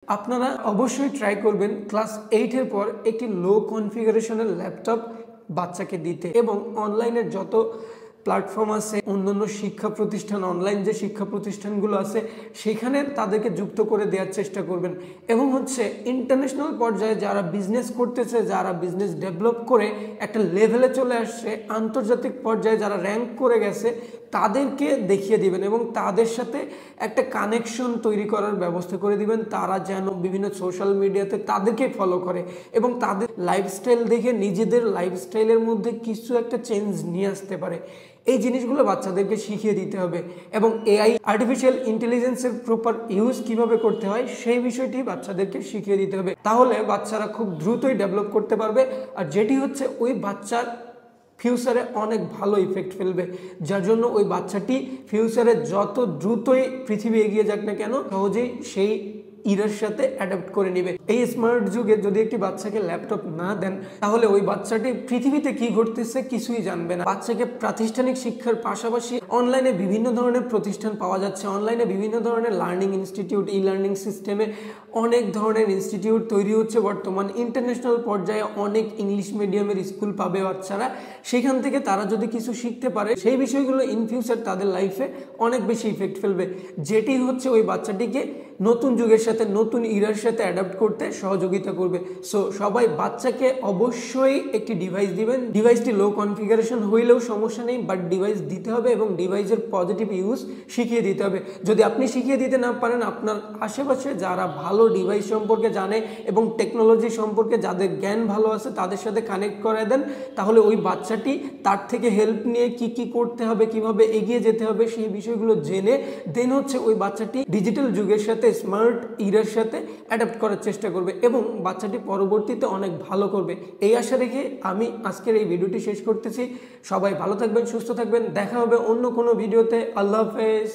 আপনারা অবশ্যই ট্রাই করবেন ক্লাস 8 এর পর একটি লো কনফিগারেশনের ল্যাপটপ বাচ্চাকে দিতে এবং অনলাইনের যত প্ল্যাটফর্ম আছে, অন্যান্য শিক্ষা প্রতিষ্ঠান, অনলাইন যে শিক্ষা প্রতিষ্ঠানগুলো আছে সেখানে তাদেরকে যুক্ত করে দেওয়ার চেষ্টা করবেন। এবং ইন্টারন্যাশনাল পর্যায়ে যারা বিজনেস করতেছে, যারা বিজনেস ডেভেলপ করে একটা লেভেলে চলে আসছে, আন্তর্জাতিক পর্যায়ে যারা র্যাঙ্ক করে গেছে, তাদেরকে দেখিয়ে দিবেন এবং তাদের সাথে একটা কানেকশন তৈরি করার ব্যবস্থা করে দিবেন। তারা যেন বিভিন্ন সোশ্যাল মিডিয়াতে তাদেরকে ফলো করে এবং তাদের লাইফস্টাইল দেখে নিজেদের লাইফস্টাইলের মধ্যে কিছু একটা চেঞ্জ নিয়ে আসতে পারে। এই জিনিসগুলো বাচ্চাদেরকে শিখিয়ে দিতে হবে এবং এআই, আর্টিফিশিয়াল ইন্টেলিজেন্সের প্রপার ইউজ কিভাবে করতে হয় সেই বিষয়টি বাচ্চাদেরকে শিখিয়ে দিতে হবে। তাহলে বাচ্চারা খুব দ্রুতই ডেভেলপ করতে পারবে, আর যেটি হচ্ছে ওই বাচ্চার ফিউচারে অনেক ভালো ইফেক্ট ফেলবে, যার জন্য ওই বাচ্চাটি ফিউচারে যত দ্রুতই পৃথিবী এগিয়ে যাক না কেন সহজেই সেই ইরার সাথে অ্যাডাপ্ট করে নেবে। এই স্মার্ট যুগে যদি একটি বাচ্চাকে ল্যাপটপ না দেন তাহলে ওই বাচ্চাটি পৃথিবীতে কি ঘটতেছে কিছুই জানবে না। বাচ্চাকে প্রাতিষ্ঠানিক শিক্ষার পাশাপাশি অনলাইনে বিভিন্ন ধরনের প্রতিষ্ঠান পাওয়া যাচ্ছে, অনলাইনে বিভিন্ন ধরনের লার্নিং ইনস্টিটিউট, ই লার্নিং সিস্টেমে অনেক ধরনের ইনস্টিটিউট তৈরি হচ্ছে বর্তমান। ইন্টারন্যাশনাল পর্যায়ে অনেক ইংলিশ মিডিয়ামের স্কুল পাবে বাচ্চারা, সেখান থেকে তারা যদি কিছু শিখতে পারে সেই বিষয়গুলো ইন ফিউচার তাদের লাইফে অনেক বেশি ইফেক্ট ফেলবে, যেটি হচ্ছে ওই বাচ্চাটিকে নতুন যুগের সাথে, নতুন ইরার সাথে অ্যাডাপ্ট করতে সহযোগিতা করবে। সো সবাই বাচ্চাকে অবশ্যই একটি ডিভাইস দিবেন। ডিভাইসটি লো কনফিগারেশন হইলেও সমস্যা নেই, বাট ডিভাইস দিতে হবে এবং ডিভাইসের পজিটিভ ইউজ শিখিয়ে দিতে হবে। যদি আপনি শিখিয়ে দিতে না পারেন, আপনার আশেপাশে যারা ভালো ডিভাইস সম্পর্কে জানে এবং টেকনোলজি সম্পর্কে যাদের জ্ঞান ভালো আছে তাদের সাথে কানেক্ট করে দেন, তাহলে ওই বাচ্চাটি তার থেকে হেল্প নিয়ে কি কি করতে হবে, কিভাবে এগিয়ে যেতে হবে সেই বিষয়গুলো জেনে দেন ওই বাচ্চাটি ডিজিটাল যুগের সাথে, স্মার্ট ইরার সাথে অ্যাডাপ্ট করার চেষ্টা করবে এবং বাচ্চাটি পরবর্তীতে অনেক ভালো করবে। এই আশা রেখে আমি আজকের এই ভিডিওটি শেষ করতেছি। সবাই ভালো থাকবেন, সুস্থ থাকবেন, দেখা হবে অন্য কোনো ভিডিওতে। আল্লাহ হাফেজ।